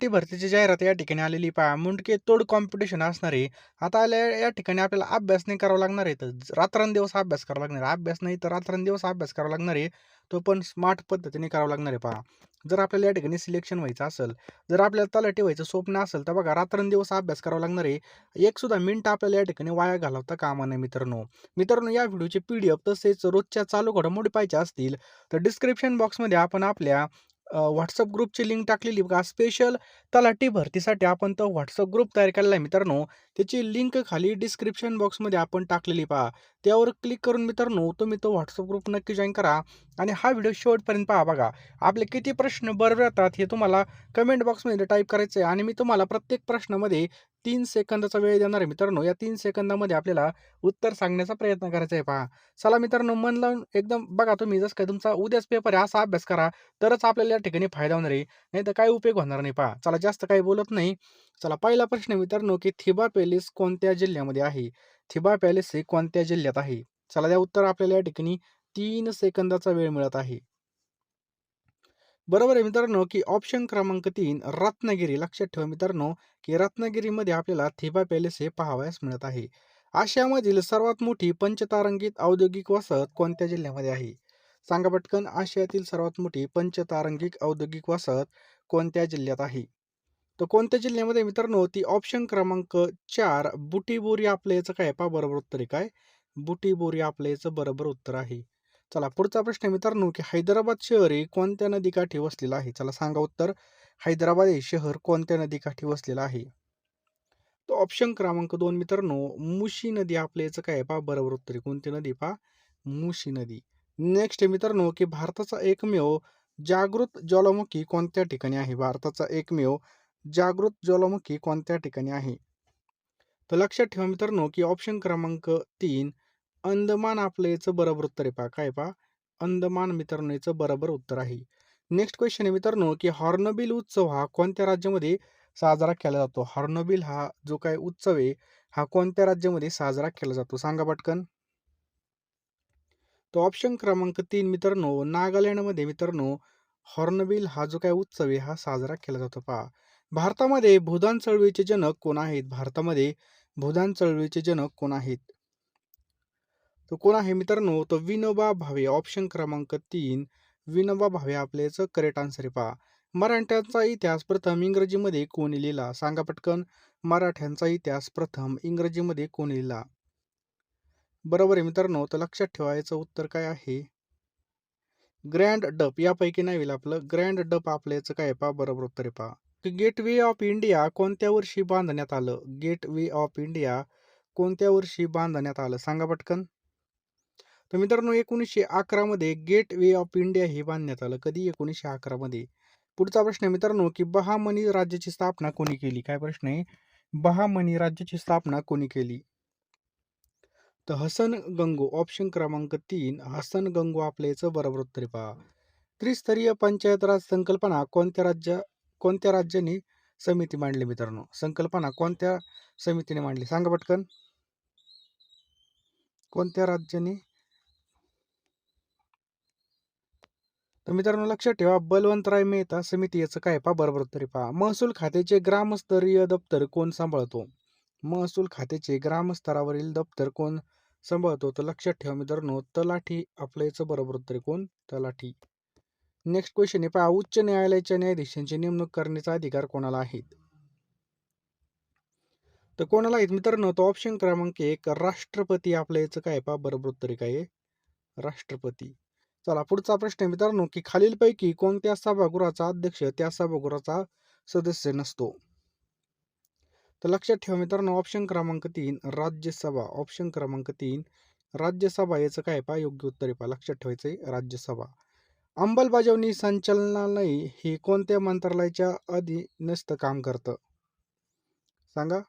ती भरतीची जाहिरात या ठिकाणी आलेली पहा. मुंडके तोड कॉम्पिटिशन असणार आहे. आता या ठिकाणी आपल्याला अभ्यास नाही करावा लागणार आहे. तर रात्रंदिवस अभ्यास करावा लागणार आहे. अभ्यास नाही तर रात्रंदिवस अभ्यास करावा लागणार आहे. तो पण स्मार्ट पद्धतीने करावा लागणार आहे पहा. जर आपल्याला या ठिकाणी सिलेक्शन व्हायचं असेल, जर आपल्याला तलाठी व्हायचं स्वप्न असेल, तर बघा रात्रंदिवस अभ्यास करावा लागणार आहे. एक सुद्धा मिनिट आपल्याला या ठिकाणी वाया घालवता कामा नये मित्रांनो. मित्रांनो, या व्हिडिओची PDF तसेच रोजच्या चालू घडामोडी पाहिजे असतील, तर डिस्क्रिप्शन बॉक्समध्ये आपण आपल्या WhatsApp ग्रुपची लिंक टाकलेली बघा. स्पेशल तलाठी भरतीसाठी आपण तो WhatsApp ग्रुप तयार केलेला आहे मित्रांनो. त्याची लिंक खाली डिस्क्रिप्शन बॉक्समध्ये आपण टाकलेली पहा. त्यावर क्लिक करून मित्रांनो तुम्ही तो WhatsApp ग्रुप नक्की जॉइन करा आणि हा व्हिडिओ शेवटपर्यंत पहा बघा. आपले किती प्रश्न बरोबर येतात हे तुम्हाला कमेंट बॉक्समध्ये टाईप करायचं आहे आणि मी तुम्हाला प्रत्येक प्रश्नामध्ये 3 सेकंदाचा वेळ देणार आहे मित्रांनो. या 3 सेकंदामध्ये आपल्याला उत्तर सांगण्याचा प्रयत्न करायचा आहे पहा. चला मित्रांनो, मन लावून एकदम बघा, तुम्ही जसं काय तुमचा उद्याच पेपर आहे असा अभ्यास करा, तरच आपल्याला या ठिकाणी फायदा होणार आहे. नाहीतर काही उपयोग होणार नाही पहा. चला जास्त काही बोलत नाही. चला पहिला प्रश्न मित्रांनो, की थिबा पॅलेस कोणत्या जिल्ह्यामध्ये आहे? थिबा पॅलेस हे कोणत्या जिल्ह्यात आहे? चला त्या उत्तर आपल्याला या ठिकाणी 3 सेकंदाचा वेळ मिळत आहे. बरोबर आहे मित्रांनो, की ऑप्शन क्रमांक 3 रत्नागिरी. लक्षात ठेवा मित्रांनो, की रत्नागिरीमध्ये आपल्याला थिबा पॅलेस हे पाहावयास मिळत आहे. आशियामधील सर्वात मोठी पंचतारांकित औद्योगिक वसाहत कोणत्या जिल्ह्यामध्ये आहे? सांगा पटकन, आशियातील सर्वात मोठी पंचतारांकित औद्योगिक वसाहत कोणत्या जिल्ह्यात आहे? तर कोणत्या जिल्ह्यामध्ये मित्रांनो, ती ऑप्शन क्रमांक 4 बुटिबोरी आपलं याचं काय पहा बरोबर उत्तर आहे काय? बुटिबोरी आपलं याचं बरोबर उत्तर आहे. चला पुढचा प्रश्न आहे मित्रांनो, की हैदराबाद शहर हे कोणत्या नदीकाठी वसलेलं आहे? चला सांगा उत्तर. हैदराबाद हे शहर कोणत्या नदीकाठी वसलेलं आहे? तो ऑप्शन क्रमांक 2 मित्रांनो, मुशी नदी आपल्या याचं काय आहे पहा बरोबर उत्तर आहे. कोणती नदी पहा? मुशी नदी. नेक्स्ट आहे मित्रांनो, की भारताचा एकमेव जागृत ज्वालामुखी कोणत्या ठिकाणी आहे? भारताचा एकमेव जागृत ज्वालामुखी कोणत्या ठिकाणी आहे? तर लक्षात ठेवा मित्रांनो, की ऑप्शन क्रमांक 3 अंदमान आपलं याचं बरोबर उत्तर आहे पहा. काय पहा? अंदमान मित्रांनो याचं बरोबर उत्तर आहे. नेक्स्ट क्वेश्चन आहे मित्रांनो, की हॉर्नबिल उत्सव हा कोणत्या राज्यामध्ये साजरा केला जातो? हॉर्नबिल हा जो काही उत्सव आहे, हा कोणत्या राज्यामध्ये साजरा केला जातो? सांगा पटकन. तो ऑप्शन क्रमांक 3 मित्रांनो, नागालँडमध्ये मित्रांनो हॉर्नबिल हा जो काही उत्सव आहे, हा साजरा केला जातो पहा. भारतामध्ये भूदान चळवळीचे जनक कोण आहेत? भारतामध्ये भूदान चळवळीचे जनक कोण आहेत? तो कोण आहे मित्रांनो? तो विनोबा भावे. ऑप्शन क्रमांक 3 विनोबा भावे आपल्या याचं करेक्ट आन्सर आहे पहा. मराठ्यांचा इतिहास प्रथम इंग्रजीमध्ये कोणी लिहिला? सांगा पटकन. मराठ्यांचा इतिहास प्रथम इंग्रजीमध्ये कोणी लिहिला? बरोबर आहे मित्रांनो. तर लक्षात ठेवा याचं उत्तर काय आहे? ग्रँड डप. यापैकी नाही होईल आपलं. ग्रँड डप आपल्या याचं काय आहे पहा बरोबर उत्तर आहे पहा. गेटवे ऑफ इंडिया कोणत्या वर्षी बांधण्यात आलं? गेटवे ऑफ इंडिया कोणत्या वर्षी बांधण्यात आलं? सांगा पटकन. तर मित्रांनो 1911 मध्ये गेट वे ऑफ इंडिया हे बांधण्यात आलं. कधी? 1911 मध्ये. पुढचा प्रश्न आहे मित्रांनो, की बहामनी राज्याची स्थापना कोणी केली? काय प्रश्न आहे? बहामनी राज्याची स्थापना कोणी केली? तर हसन गंगू. ऑप्शन क्रमांक 3 हसन गंगू आपल्या याचं बरोबर उत्तर आहे पहा. त्रिस्तरीय पंचायत राज संकल्पना कोणत्या राज्याने समिती मांडली मित्रांनो? संकल्पना कोणत्या समितीने मांडली? सांगा पटकन. कोणत्या राज्याने? तर मित्रांनो लक्षात ठेवा, बलवंतराय मेहता समिती याचं काय पहा बरोबर उत्तर आहे पहा. महसूल खात्याचे ग्रामस्तरीय दप्तर कोण सांभाळतो? महसूल खात्याचे ग्रामस्तरावरील दप्तर कोण सांभाळतो? तर लक्षात ठेवा मित्रांनो, तलाठी आपलं याचं बरोबर उत्तर आहे. कोण? तलाठी. नेक्स्ट क्वेश्चन आहे पहा, उच्च न्यायालयाच्या न्यायाधीशांची नेमणूक करण्याचा अधिकार कोणाला आहे? तर कोणाला आहेत मित्रांनो? तो ऑप्शन क्रमांक 1 राष्ट्रपती आपलं याचं काय पहा बरोबर उत्तर आहे. काय आहे? राष्ट्रपती. चला पुढचा प्रश्न आहे मित्रांनो, की खालीलपैकी कोणत्या सभागृहाचा अध्यक्ष त्या सभागृहाचा सदस्य नसतो? तर लक्षात ठेवा मित्रांनो, ऑप्शन क्रमांक 3 राज्यसभा. ऑप्शन क्रमांक 3 राज्यसभा याचं काय पहा योग्य उत्तर आहे पहा. लक्षात ठेवायचंय राज्यसभा. अंमलबजावणी संचालनालय हे कोणत्या मंत्रालयाच्या अधीनस्थ काम करतं? सांगा.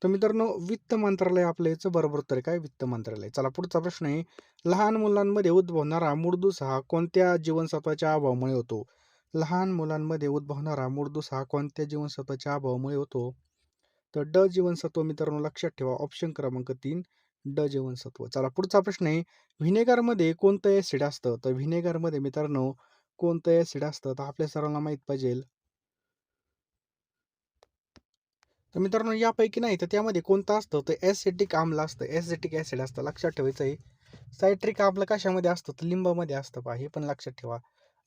तर मित्रांनो वित्त मंत्रालय आपलं याचं बरोबर उत्तर आहे. काय? वित्त मंत्रालय. चला पुढचा प्रश्न आहे, लहान मुलांमध्ये उद्भवणारा मूळदूस हा कोणत्या जीवनसत्वाच्या अभावामुळे होतो? लहान मुलांमध्ये उद्भवणारा मूळदूस हा कोणत्या जीवनसत्वाच्या अभावामुळे होतो? तर ड जीवनसत्व मित्रांनो लक्षात ठेवा. ऑप्शन क्रमांक 3 ड जीवनसत्व. चला पुढचा प्रश्न आहे, व्हिनेगरमध्ये कोणतं ऍसिड असतं? तर व्हिनेगरमध्ये मित्रांनो कोणतं ऍसिड असतं? तर आपल्या सर्वांना माहित पाहिजे तर मित्रांनो यापैकी नाही तर त्यामध्ये कोणतं असतं तर ॲसिटिक आम्ल असतं, ॲसिटिक ॲसिड असतं. लक्षात ठेवायचं आहे. सायट्रिक आम्ल कशामध्ये असतं तर लिंबामध्ये असतं पहा, हे पण लक्षात ठेवा.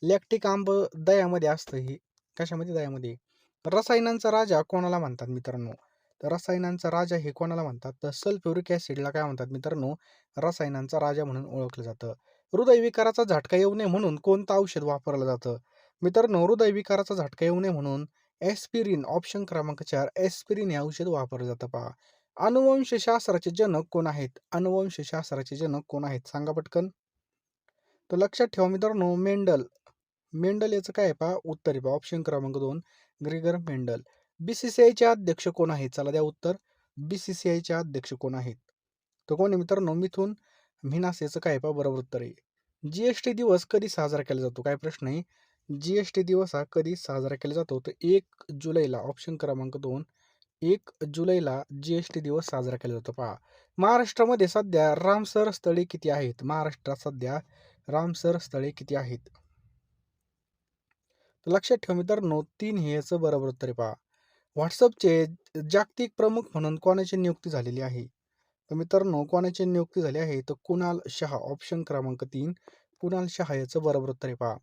लॅक्टिक आम्ल दह्यामध्ये असतं, हे कशामध्ये? दह्यामध्ये. रसायनांचा राजा कोणाला म्हणतात मित्रांनो? तर रसायनांचा राजा हे कोणाला म्हणतात तर सल्फ्युरिक ॲसिडला काय म्हणतात मित्रांनो? रसायनांचा राजा म्हणून ओळखलं जातं. हृदयविकाराचा झटका येऊ नये म्हणून कोणतं औषध वापरलं जातं? मित्रांनो हृदयविकाराचा झटका येऊ नये म्हणून ॲस्पिरिन, ऑप्शन क्रमांक 4 ॲस्पिरिन हे औषध वापरलं जातं पहा. अनुवंशशास्त्राचे जनक कोण आहेत? अनुवंशशास्त्राचे जनक कोण आहेत? सांगा पटकन. तर लक्षात ठेवा मित्रांनो मेंडल. मेंडल याचं काय आहे पहा? उत्तर आहे पहा. ऑप्शन क्रमांक 2 ग्रिगर मेंडल. BCCIचे अध्यक्ष कोण आहेत? चला द्या उत्तर. BCCIचे अध्यक्ष कोण आहेत? तर कोण आहे मित्रांनो? मिथुन मिन्हास याचं काय आहे पहा? बरोबर उत्तर आहे. GST दिवस कधी साजरा केला जातो? काय प्रश्न आहे? GST दिवस हा कधी साजरा केला जातो? तर 1 जुलैला. ऑप्शन क्रमांक 2 1 जुलैला GST दिवस साजरा केला जातो पहा. महाराष्ट्रामध्ये सध्या रामसर स्थळे किती आहेत? महाराष्ट्रात सध्या रामसर स्थळे किती आहेत? तर लक्षात ठेवा मित्रांनो 3 हे याचं बरोबर उत्तर आहे पहा. व्हॉट्सअपचे जागतिक प्रमुख म्हणून कोणाची नियुक्ती झालेली आहे? तर मित्रांनो कोणाची नियुक्ती झाली आहे? तर कुणाल शहा. ऑप्शन क्रमांक 3 कुणाल शहा याचं बरोबर उत्तर आहे पहा.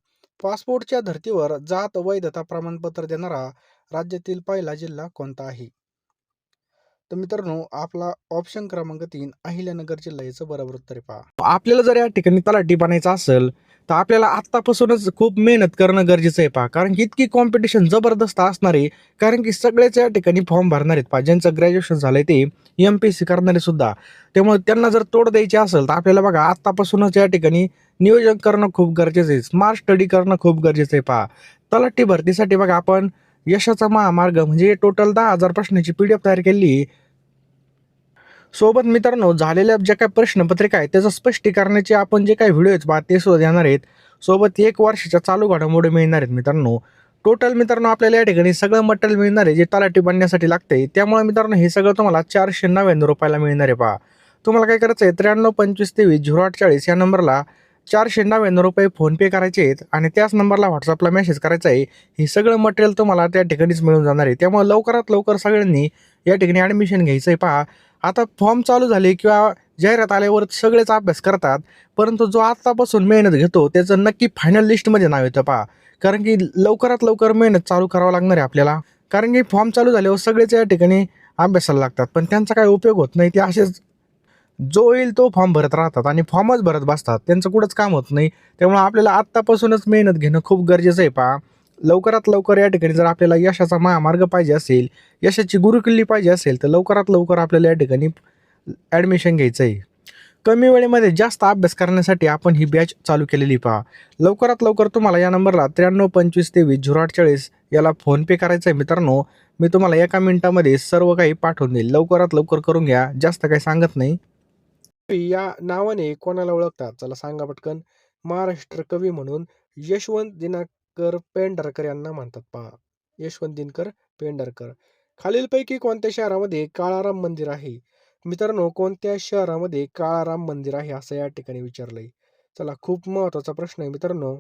पासपोर्टच्या धर्तीवर जात वैधता प्रमाणपत्र देणारा राज्यातील पहिला जिल्हा कोणता आहे? तर मित्रांनो आपला ऑप्शन क्रमांक 3 अहिल्यानगर जिल्हा याचं बरोबर उत्तर आहे पहा. आपल्याला जर या ठिकाणी तलाठी बनायचं असेल तर आपल्याला आत्तापासूनच खूप मेहनत करणं गरजेचं आहे पहा. कारण की इतकी कॉम्पिटिशन जबरदस्त असणार आहे. कारण की सगळेच या ठिकाणी फॉर्म भरणार आहेत पहा. ज्यांचं ग्रॅज्युएशन झालंय ते MPSC करणारे सुद्धा. त्यामुळे त्यांना जर तोड द्यायची असेल तर आपल्याला बघा आत्तापासूनच या ठिकाणी नियोजन करणं खूप गरजेचं आहे. स्मार्ट स्टडी करणं खूप गरजेचं आहे पहा. तलाठी भरतीसाठी बघा आपण यशाचा महामार्ग म्हणजे टोटल 10,000 प्रश्नांची PDF तयार केली. सोबत मित्रांनो झालेल्या ज्या काही प्रश्नपत्रिका आहेत त्याचं स्पष्टीकरणाचे आपण जे काही व्हिडिओ आहेत पहा ते सुद्धा देणार आहेत. सोबत 1 वर्षाच्या चालू घडामोडी मिळणार आहेत मित्रांनो. टोटल मित्रांनो आपल्याला या ठिकाणी सगळं मटेरियल मिळणार आहे जे तलाठी बनण्यासाठी लागते. त्यामुळे मित्रांनो हे सगळं तुम्हाला ₹499 मिळणार आहे पहा. तुम्हाला काय करायचं आहे 9325230840 या नंबरला ₹499 फोनपे करायचे आहेत आणि त्याच नंबरला WhatsAppला मेसेज करायचा आहे. हे सगळं मटेरियल तुम्हाला त्या ठिकाणीच मिळून जाणार आहे. त्यामुळे लवकरात लवकर सगळ्यांनी या ठिकाणी ॲडमिशन घ्यायचं आहे पहा. आता फॉर्म चालू झाले किंवा जाहिरात आल्यावर सगळेच अभ्यास करतात, परंतु जो आत्तापासून मेहनत घेतो त्याचं नक्की फायनल लिस्टमध्ये नाव येतं पहा. कारण की लवकरात लवकर मेहनत चालू करावं लागणार आहे आपल्याला. कारण की फॉर्म चालू झाल्यावर सगळेच या ठिकाणी अभ्यासाला लागतात, पण त्यांचा काही उपयोग होत नाही. ते असेच जो येईल तो फॉर्म भरत राहतात आणि फॉर्मच भरत बसतात. त्यांचं कुठंच काम होत नाही. त्यामुळे आपल्याला आत्तापासूनच मेहनत घेणं खूप गरजेचं आहे पहा. लवकरात लवकर या ठिकाणी जर आपल्याला यशाचा महामार्ग पाहिजे असेल, यशाची गुरुकिल्ली पाहिजे असेल, तर लवकरात लवकर आपल्याला या ठिकाणी ॲडमिशन घ्यायचं आहे. कमी वेळेमध्ये जास्त अभ्यास करण्यासाठी आपण ही बॅच चालू केलेली पहा. लवकरात लवकर तुम्हाला या नंबरला 9325230840 याला फोनपे करायचं आहे मित्रांनो. मी तुम्हाला एका मिनिटामध्ये सर्व काही पाठवून देईल. लवकरात लवकर करून घ्या. जास्त काही सांगत नाही. या नावाने कोणाला ओळखतात? चला सांगा पटकन. महाराष्ट्र कवी म्हणून यशवंत दिनाकर पेंढारकर यांना म्हणतात पहा. यशवंत दिनकर पेंढारकर. खालीलपैकी कोणत्या शहरामध्ये काळाराम मंदिर आहे? मित्रांनो कोणत्या शहरामध्ये काळाराम मंदिर आहे असं या ठिकाणी विचारलंय. चला खूप महत्वाचा प्रश्न आहे मित्रांनो.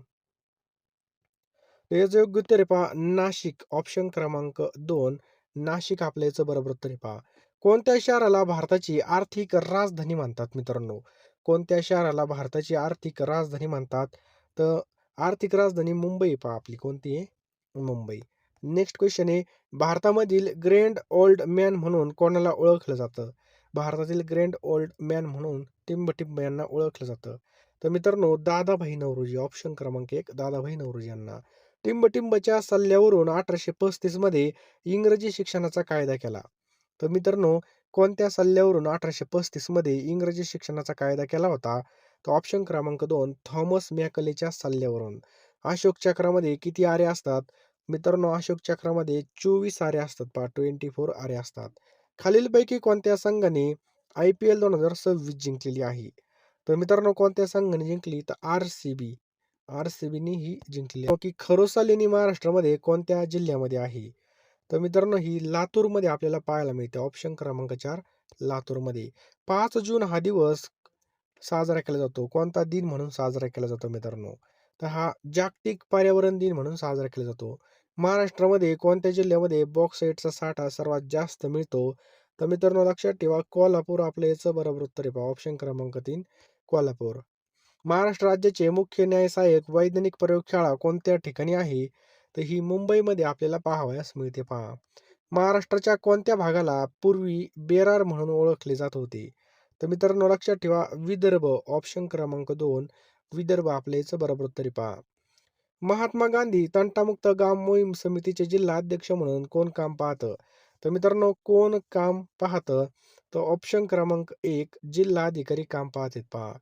तर याचं योग्य उत्तर आहे पहा नाशिक. ऑप्शन क्रमांक 2 नाशिक आपल्या याचं बरोबर उत्तर आहे पहा. कोणत्या शहराला भारताची आर्थिक राजधानी म्हणतात मित्रांनो? कोणत्या शहराला भारताची आर्थिक राजधानी म्हणतात? तर आर्थिक राजधानी मुंबई आहे पहा आपली. कोणती आहे? मुंबई. नेक्स्ट क्वेश्चन आहे भारतामधील ग्रँड ओल्ड मॅन म्हणून कोणाला ओळखलं जातं? भारतातील ग्रँड ओल्ड मॅन म्हणून टिंबटिंब यांना ओळखलं जातं. तर मित्रांनो दादाभाई नौरोजी. ऑप्शन क्रमांक 1 दादाभाई नौरोजी यांना. टिंबटिंबच्या सल्ल्यावरून 1835 मध्ये इंग्रजी शिक्षणाचा कायदा केला. तर मित्रांनो कोणत्या सल्ल्यावरून 1835 मध्ये इंग्रजी शिक्षणाचा कायदा केला होता? तर ऑप्शन क्रमांक 2 थॉमस मॅकलेच्या सल्ल्यावरून. अशोक चक्रामध्ये किती आरे असतात? मित्रांनो अशोक चक्रामध्ये 24 आरे असतात पहा. 24 आरे असतात. खालीलपैकी कोणत्या संघाने IPL 2026 जिंकलेली आहे? तर मित्रांनो कोणत्या संघाने जिंकली? तर RCBने ही जिंकली. की खरोसा लेणी महाराष्ट्रामध्ये कोणत्या जिल्ह्यामध्ये आहे? तर मित्रांनो ही लातूरमध्ये आपल्याला पाहायला मिळते. ऑप्शन क्रमांक 4 लातूरमध्ये. 5 जून हा दिवस साजरा केला जातो. कोणता दिन म्हणून साजरा केला जातो मित्रांनो? तर हा जागतिक पर्यावरण दिन म्हणून साजरा केला जातो. महाराष्ट्रामध्ये कोणत्या जिल्ह्यामध्ये बॉक्साईटचा साठा सर्वात जास्त मिळतो? तर मित्रांनो लक्षात ठेवा कोल्हापूर आपलं याचं बरोबर उत्तर आहे पहा. ऑप्शन क्रमांक 3 कोल्हापूर. महाराष्ट्र राज्याचे मुख्य न्याय सहाय्यक वैज्ञानिक प्रयोगशाळा कोणत्या ठिकाणी आहे? तर ही मुंबईमध्ये आपल्याला पाहावयास मिळते पहा. महाराष्ट्राच्या कोणत्या भागाला पूर्वी बेरार म्हणून ओळखले जात होते? तर मित्रांनो लक्षात ठेवा विदर्भ. ऑप्शन क्रमांक 2 विदर्भ आपल्या याचं बरोबर उत्तर आहे पहा. महात्मा गांधी तंटामुक्त गाव मोहीम समितीचे जिल्हा अध्यक्ष म्हणून कोण काम पाहतं? तर मित्रांनो कोण काम पाहतं? तर ऑप्शन क्रमांक 1 जिल्हा अधिकारी काम पाहतात पहा.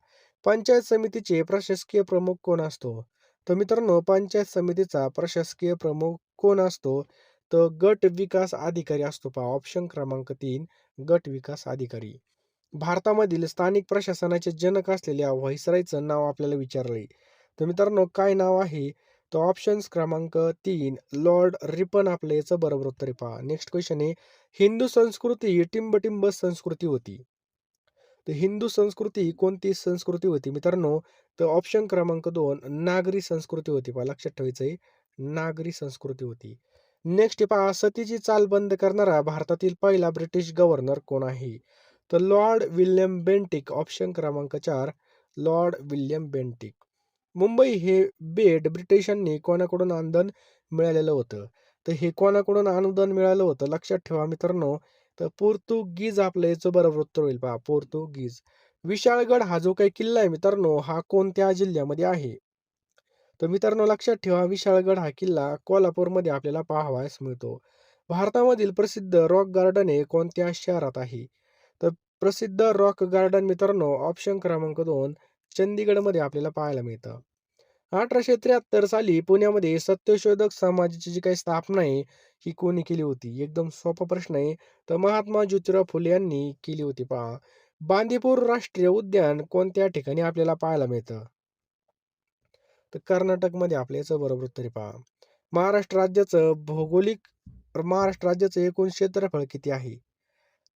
पंचायत समितीचे प्रशासकीय प्रमुख कोण असतो? तर मित्रांनो पंचायत समितीचा प्रशासकीय प्रमुख कोण असतो? तर गट विकास अधिकारी असतो पहा. ऑप्शन क्रमांक 3 गट विकास अधिकारी. भारतामधील स्थानिक प्रशासनाचे जनक असलेल्या व्हाईसरायचं नाव आपल्याला विचारलंय. तर मित्रांनो काय नाव आहे? तर ऑप्शन्स क्रमांक 3 लॉर्ड रिपन आपलं याचं बरोबर उत्तर आहे पहा. नेक्स्ट क्वेश्चन आहे हिंदू संस्कृती ही टिंबटिंब संस्कृती होती. तर हिंदू संस्कृती कोणती संस्कृती होती मित्रांनो? तर ऑप्शन क्रमांक 2 नागरी संस्कृती होती पहा. लक्षात ठेवायचंय नागरी संस्कृती होती. नेक्स्ट पहा सतीची चाल बंद करणारा भारतातील पहिला ब्रिटिश गव्हर्नर कोण आहे? तर लॉर्ड विल्यम बेंटिक. ऑप्शन क्रमांक 4 लॉर्ड विल्यम बेंटिक. मुंबई हे बेट ब्रिटिशांनी कोणाकडून अनुदान मिळालेलं होतं? तर हे कोणाकडून अनुदान मिळालं होतं लक्षात ठेवा मित्रांनो. तर पोर्तुगीज आपलं याचं बरोबर उत्तर होईल पहा. पोर्तुगीज. विशाळगड हा जो काही किल्ला आहे मित्रांनो हा कोणत्या जिल्ह्यामध्ये आहे? तर मित्रांनो लक्षात ठेवा विशाळगड हा किल्ला कोल्हापूरमध्ये आपल्याला पाहावयास मिळतो. भारतामधील प्रसिद्ध रॉक गार्डन हे कोणत्या शहरात आहे? तर प्रसिद्ध रॉक गार्डन मित्रांनो ऑप्शन क्रमांक 2 चंदीगडमध्ये आपल्याला पाहायला मिळतं. 1873 साली पुण्यामध्ये सत्यशोधक समाजाची जी काही स्थापना आहे ही कोणी केली होती? एकदम सोपा प्रश्न आहे. तर महात्मा ज्योतिराव फुले यांनी केली होती पहा. बांदीपूर राष्ट्रीय उद्यान कोणत्या ठिकाणी आपल्याला पाहायला मिळतं? तर कर्नाटकमध्ये आपल्या याचं बरोबर उत्तर आहे पहा. महाराष्ट्र राज्याचं एकूण क्षेत्रफळ किती आहे?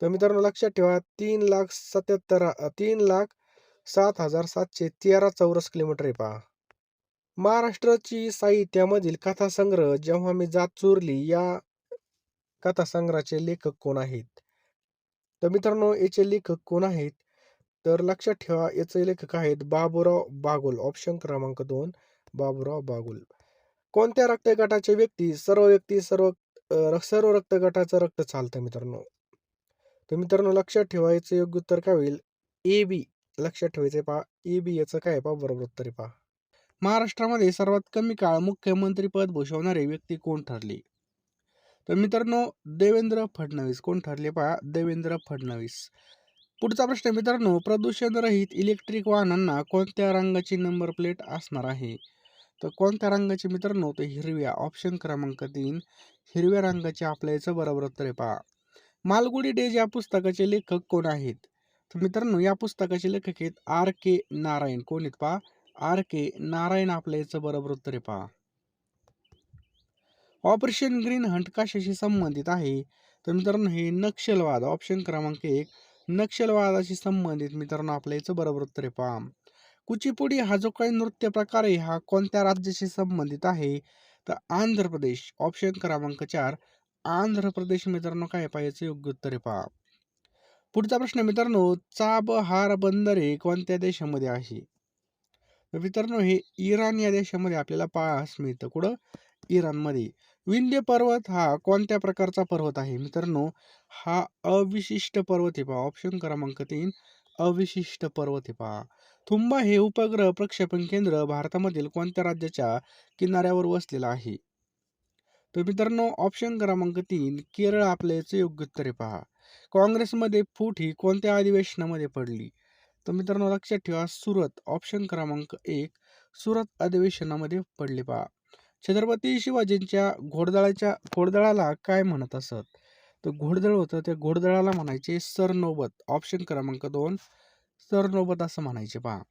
तर मित्रांनो लक्षात ठेवा 3,07,713 चौरस किलोमीटर आहे पहा. महाराष्ट्राची साहित्यामधील कथासंग्रह जेव्हा मी जात चोरली या कथासंग्रहाचे लेखक कोण आहेत? तर मित्रांनो याचे लेखक कोण आहेत? तर लक्षात ठेवा याचे लेखक आहेत बाबूराव बागुल. ऑप्शन क्रमांक 2 बाबूराव बागुल. कोणत्या रक्तगटाचे व्यक्ती सर्व रक्तगटाचं रक्त चालतं मित्रांनो? तर मित्रांनो लक्षात ठेवायचं योग्य उत्तर काय होईल? A B. लक्षात ठेवायचं पहा. ए बी याचं काय आहे पहा बरोबर उत्तर आहे पहा. महाराष्ट्रामध्ये सर्वात कमी काळ मुख्यमंत्री पद भूषवणारे व्यक्ती कोण ठरले? तर मित्रांनो देवेंद्र फडणवीस. कोण ठरले पहा? देवेंद्र फडणवीस. पुढचा प्रश्न मित्रांनो प्रदूषण रहित इलेक्ट्रिक वाहनांना कोणत्या रंगाची नंबर प्लेट असणार आहे? तर कोणत्या रंगाची मित्रांनो? तर हिरव्या. ऑप्शन क्रमांक 3 हिरव्या रंगाचे आपल्या याचं बरोबर उत्तर आहे पहा. मालगुडी डेज या पुस्तकाचे लेखक कोण आहेत? तर मित्रांनो या पुस्तकाचे लेखक आहेत आर के नारायण. कोण आहेत पहा? आर के नारायण आपल्या याचं बरोबर उत्तर आहे पहा. ऑपरेशन ग्रीन हंट कशाशी संबंधित आहे? तर मित्रांनो हे नक्षलवाद. ऑप्शन क्रमांक 1 नक्षलवादाशी संबंधित मित्रांनो आपल्या याचं बरोबर उत्तर आहे पहा. कुचिपुडी हा जो काही नृत्य प्रकार आहे हा कोणत्या राज्याशी संबंधित आहे? तर आंध्र प्रदेश. ऑप्शन क्रमांक 4 आंध्र प्रदेश मित्रांनो काय पाहायचं योग्य उत्तर आहे पहा. पुढचा प्रश्न मित्रांनो चाबहार बंदर हे कोणत्या देशामध्ये आहे? तर मित्रांनो हे इराण या देशामध्ये आपल्याला पाहास मिळतं. कुठं? इराणमध्ये. विंध्य पर्वत हा कोणत्या प्रकारचा पर्वत आहे? मित्रांनो हा अविशिष्ट पर्वत आहे पहा. ऑप्शन क्रमांक 3 अविशिष्ट पर्वत आहे पहा. थुंबा हे उपग्रह प्रक्षेपण केंद्र भारतामधील कोणत्या राज्याच्या किनाऱ्यावर वसलेलं आहे? तर मित्रांनो ऑप्शन क्रमांक 3 केरळ आपल्या याचं योग्य उत्तर आहे पहा. काँग्रेसमध्ये फूट ही कोणत्या अधिवेशनामध्ये पडली? तर मित्रांनो लक्षात ठेवा सुरत. ऑप्शन क्रमांक 1 सुरत अधिवेशनामध्ये पडली पहा. छत्रपती शिवाजींच्या घोडदळाला काय म्हणत असत? तर घोडदळ होतं त्या घोडदळाला म्हणायचे सरनोबत. ऑप्शन क्रमांक 2 सरनोबत असं म्हणायचे पहा.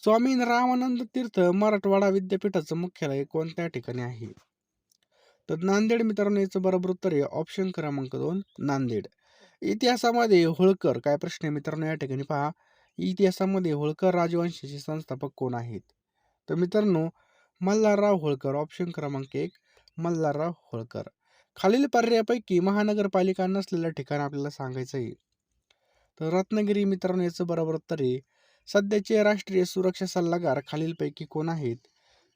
स्वामी रामानंद तीर्थ मराठवाडा विद्यापीठाचं मुख्यालय कोणत्या ठिकाणी आहे? तर नांदेड मित्रांनो याचं बरोबर उत्तर आहे ऑप्शन क्रमांक 2 नांदेड. इतिहासामध्ये होळकर काय प्रश्न आहे मित्रांनो या ठिकाणी पहा. इतिहासामध्ये होळकर राजवंशाचे संस्थापक कोण आहेत? तर मित्रांनो मल्हारराव होळकर. ऑप्शन क्रमांक 1 मल्हारराव होळकर. खालील पर्यायापैकी महानगरपालिका नसलेलं ठिकाण आपल्याला सांगायचं आहे. तर रत्नागिरी मित्रांनो याचं बरोबर उत्तर आहे. सध्याचे राष्ट्रीय सुरक्षा सल्लागार खालीलपैकी कोण आहेत?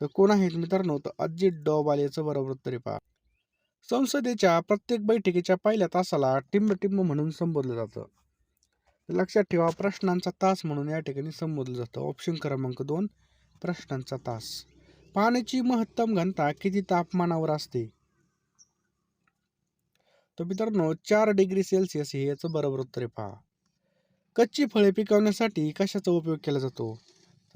तर कोण आहेत मित्रांनो? तर अजित डोभाल याचं बरोबर उत्तर आहे पहा. संसदेच्या प्रत्येक बैठकीच्या पहिल्या तासाला टिंब म्हणून संबोधलं जातं. लक्षात ठेवा प्रश्नांचा तास म्हणून या ठिकाणी संबोधलं जातं. ऑप्शन क्रमांक 2 प्रश्नांचा तास. पाण्याची महत्तम घनता किती तापमानावर असते? तर मित्रांनो 4 डिग्री सेल्सिअस हे याचं बरोबर उत्तर आहे पहा. कच्ची फळे पिकवण्यासाठी कशाचा उपयोग केला जातो?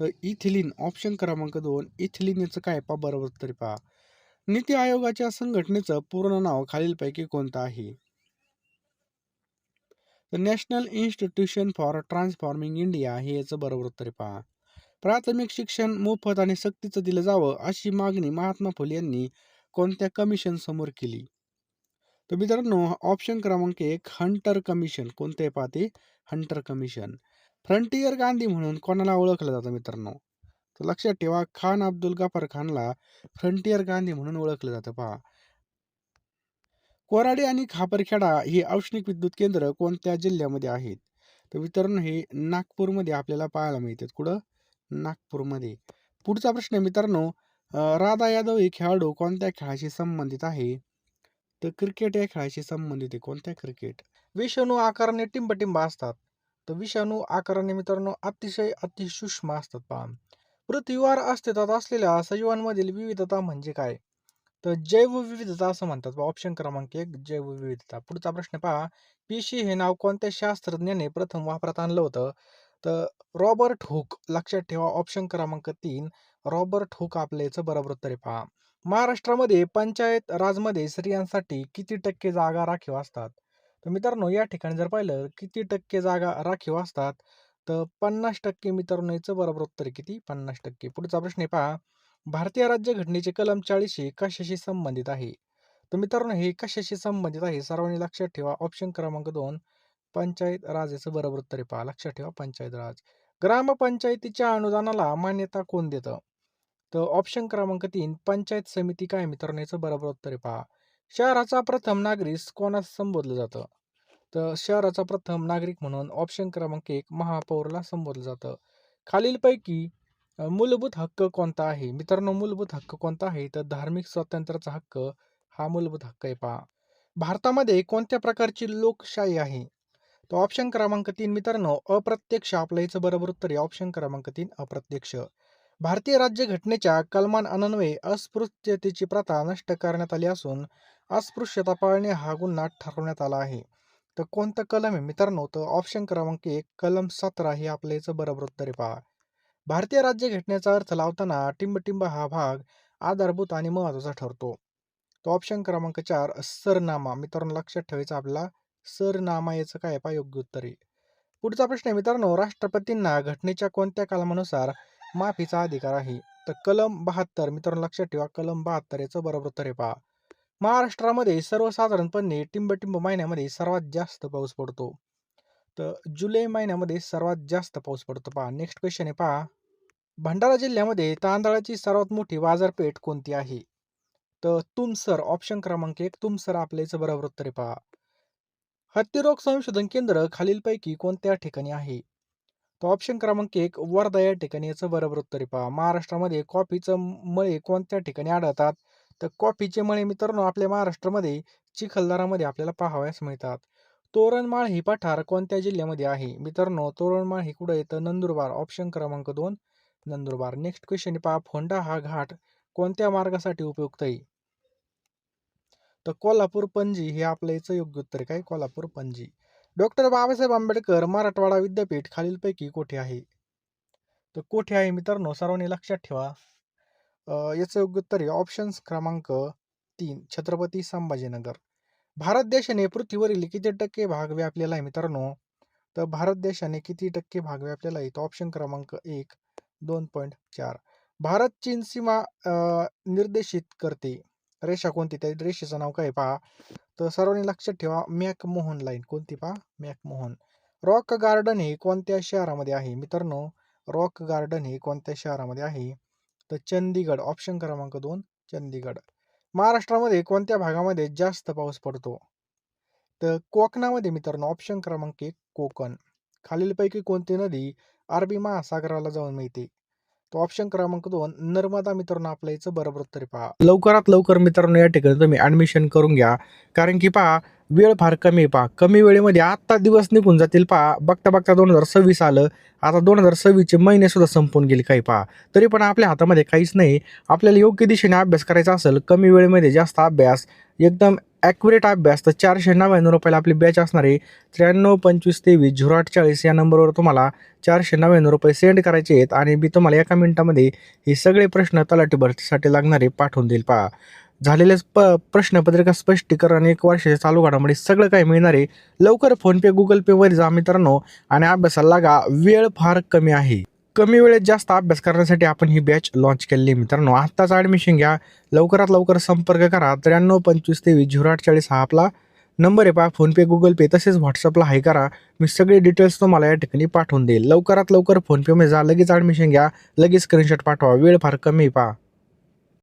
तर इथिलीन. ऑप्शन क्रमांक 2 इथिलीन याचं काय पहा बरोबर उत्तर आहे पहा. नीती आयोगाच्या संघटनेचं पूर्ण नाव खालीलपैकी कोणतं आहे? तर national institution for transforming India हे याचं बरोबर उत्तर आहे पहा. प्राथमिक शिक्षण मोफत आणि सक्तीचं दिलं जावं अशी मागणी महात्मा फुले यांनी कोणत्या कमिशन समोर केली? तर मित्रांनो ऑप्शन क्रमांक 1 हंटर कमिशन. कोणते आहे पहा ते? Hunter commission. फ्रंटियर गांधी म्हणून कोणाला ओळखलं जातं मित्रांनो? तर लक्षात ठेवा खान अब्दुल गफार खानला फ्रंटियर गांधी म्हणून ओळखलं जातं पहा. कोराडी आणि खापरखेडा ही औष्णिक विद्युत केंद्र कोणत्या जिल्ह्यामध्ये आहेत? तर मित्रांनो हे नागपूरमध्ये आपल्याला पाहायला मिळतात. कुठं? नागपूरमध्ये. पुढचा प्रश्न आहे मित्रांनो, राधा यादव ही खेळाडू कोणत्या खेळाशी संबंधित आहे? तर क्रिकेट या खेळाशी संबंधित आहे. कोणत्या? क्रिकेट. विषाणू आकाराने टिंबटिंब असतात. तर विषाणू आकाराने मित्रांनो अतिशय अतिसूक्ष्म असतात पहा. पृथ्वीवर अस्तित्वात असलेल्या सजीवांमधील विविधता म्हणजे काय? तर जैवविविधता असं म्हणतात. ऑप्शन क्रमांक 1 जैवविविधता. पुढचा प्रश्न पहा. पेशी हे नाव कोणत्या शास्त्रज्ञाने प्रथम वापरात आणलं होतं? तर रॉबर्ट हुक. लक्षात ठेवा ऑप्शन क्रमांक 3 रॉबर्ट हुक आपल्या याचं बरोबर उत्तर आहे पहा. महाराष्ट्रामध्ये पंचायत राजमध्ये स्त्रियांसाठी किती टक्के जागा राखीव असतात? तर मित्रांनो या ठिकाणी जर पाहिलं किती टक्के जागा राखीव असतात? तर 50% मित्रांनो याचं बरोबर उत्तर आहे किती? 50%. पुढचा प्रश्न आहे पहा. भारतीय राज्यघटनेचे कलम 40 कशाशी संबंधित आहे? तर मित्रांनो हे कशाशी संबंधित आहे? सर्वांनी लक्षात ठेवा ऑप्शन क्रमांक 2 पंचायत राज याचं बरोबर उत्तर आहे पहा. लक्षात ठेवा पंचायत राज. ग्रामपंचायतीच्या अनुदानाला मान्यता कोण देतं? तर ऑप्शन क्रमांक 3 पंचायत समिती काय मित्रांनो याचं बरोबर उत्तर आहे पहा. शहराचा प्रथम नागरिक कोणास संबोधलं जातं? तर शहराचा प्रथम नागरिक म्हणून ऑप्शन क्रमांक 1 महापौरला संबोधलं जातं. खालीलपैकी मूलभूत हक्क कोणता आहे? मित्रांनो मूलभूत हक्क कोणता आहे? तर धार्मिक स्वातंत्र्याचा हक्क हा मूलभूत हक्क आहे पहा. भारतामध्ये कोणत्या प्रकारची लोकशाही आहे? तर ऑप्शन क्रमांक 3 मित्रांनो अप्रत्यक्ष. आपल्या याचं बरोबर उत्तर आहे ऑप्शन क्रमांक 3 अप्रत्यक्ष. भारतीय राज्यघटनेच्या कलमांन्वये अस्पृश्यतेची प्रथा नष्ट करण्यात आली असून अस्पृश्यता पाळणे हा गुन्हा ठरवण्यात आला आहे. तर कोणतं कलम आहे मित्रांनो? तर ऑप्शन क्रमांक 1 कलम 17 हे आपल्या याचं बरोबर उत्तर आहे पहा. भारतीय राज्यघटनेचा अर्थ लावताना टिंबटिंब हा भाग आधारभूत आणि महत्वाचा ठरतो. तो ऑप्शन क्रमांक 4 सरनामा. मित्रांनो लक्षात ठेवायचं आपल्याला सरनामा याचं काय पहा योग्य उत्तर आहे. पुढचा प्रश्न आहे मित्रांनो राष्ट्रपतींना घटनेच्या कोणत्या कलमानुसार माफीचा अधिकार आहे? तर कलम 72. मित्रांनो लक्षात ठेवा कलम 72 याचं बरोबर उत्तर आहे पहा. महाराष्ट्रामध्ये सर्वसाधारणपणे टिंबटिंब महिन्यामध्ये सर्वात जास्त पाऊस पडतो. तर जुलै महिन्यामध्ये सर्वात जास्त पाऊस पडतो पहा. नेक्स्ट क्वेश्चन आहे पहा. भंडारा जिल्ह्यामध्ये तांदळाची सर्वात मोठी बाजारपेठ कोणती आहे? तर तुमसर. ऑप्शन क्रमांक 1 तुमसर आपल्या याचं बरोबर उत्तर आहे पहा. हत्तीरोग संशोधन केंद्र खालीलपैकी कोणत्या ठिकाणी आहे? तर ऑप्शन क्रमांक 1 वर्धा या ठिकाणी याचं बरोबर उत्तर आहे पहा. महाराष्ट्रामध्ये कॉफीचं मळे कोणत्या ठिकाणी आढळतात? तर कॉफीचे मळे मित्रांनो आपल्या महाराष्ट्रामध्ये चिखलदरामध्ये आपल्याला पाहावयास मिळतात. तोरणमाळ ही पठार कोणत्या जिल्ह्यामध्ये आहे? मित्रांनो तोरणमाळ ही कुठं येतं? नंदुरबार. ऑप्शन क्रमांक 2 नंदुरबार. नेक्स्ट क्वेश्चन पहा. फोंडा हा घाट कोणत्या मार्गासाठी उपयुक्त आहे? तर कोल्हापूर पणजी हे आपल्या याचं योग्य उत्तर आहे. काय? कोल्हापूर पणजी. डॉक्टर बाबासाहेब आंबेडकर मराठवाडा विद्यापीठ खालीलपैकी कोठे आहे? तर कोठे आहे मित्रांनो सर्वांनी लक्षात ठेवा. याचं योग्य उत्तर आहे ऑप्शन्स क्रमांक 3 छत्रपती संभाजीनगर. भारत देशाने पृथ्वीवरील किती टक्के भाग व्यापलेला आहे मित्रांनो? तर भारत देशाने किती टक्के भाग व्यापलेला आहे? तर ऑप्शन क्रमांक 1 2.4. भारत चीन सीमा निर्देशित करते रेषा कोणती? त्या रेषेचं नाव काय पहा. तर सर्वांनी लक्षात ठेवा मॅकमोहन लाईन. कोणती पहा? मॅकमोहन. रॉक गार्डन हे कोणत्या शहरामध्ये आहे? मित्रांनो रॉक गार्डन हे कोणत्या शहरामध्ये आहे? तर चंदीगड ऑप्शन क्रमांक 2 चंदीगड. महाराष्ट्रामध्ये कोणत्या भागामध्ये जास्त पाऊस पडतो? तर कोकणामध्ये मित्रांनो ऑप्शन क्रमांक 1 कोकण. खालीलपैकी कोणती नदी अरबी महासागराला जाऊन मिळते? तो ऑप्शन क्रमांक 2 नर्मदा मित्रांनो आपल्या याचं बरोबर उत्तर आहे पहा. लवकरात लवकर मित्रांनो या ठिकाणी तुम्ही ॲडमिशन करून घ्या. कारण की पहा वेळ फार कमी आहे पहा. कमी वेळेमध्ये आत्ता दिवस निघून जातील पहा. बघता बघता 2026 आलं. आता 2026चे महिनेसुद्धा संपून गेले काही पहा. तरी पण आपल्या हातामध्ये काहीच नाही. आपल्याला योग्य दिशेने अभ्यास करायचा असेल, कमी वेळेमध्ये जास्त अभ्यास, एकदम ॲक्युरेट अभ्यास, तर ₹499 आपली बॅच असणार आहे. 9325230840 या नंबरवर तुम्हाला ₹499 सेंड करायचे आहेत आणि मी तुम्हाला एका मिनिटामध्ये हे सगळे प्रश्न तलाठी भरतीसाठी लागणारे पाठवून देईल पहा. झालेले प्रश्नपत्रिका स्पष्टीकरण, 1 वर्षाच्या चालू घडामोडी सगळं काही मिळणार आहे. लवकर फोनपे, गुगल पेवर जा मित्रांनो आणि अभ्यासाला लागा. वेळ फार कमी आहे. कमी वेळेत जास्त अभ्यास करण्यासाठी आपण ही बॅच लॉन्च केलेली आहे मित्रांनो. आत्ताच ॲडमिशन घ्या. लवकरात लवकर संपर्क करा. 9325230840 हा आपला नंबर आहे पहा. फोनपे, गुगल पे तसेच व्हॉट्सअपला हाय करा. मी सगळे डिटेल्स तुम्हाला या ठिकाणी पाठवून देईल. लवकरात लवकर फोनपेमध्ये जा, लगेच ॲडमिशन घ्या, लगेच स्क्रीनशॉट पाठवा. वेळ फार कमी आहे पहा.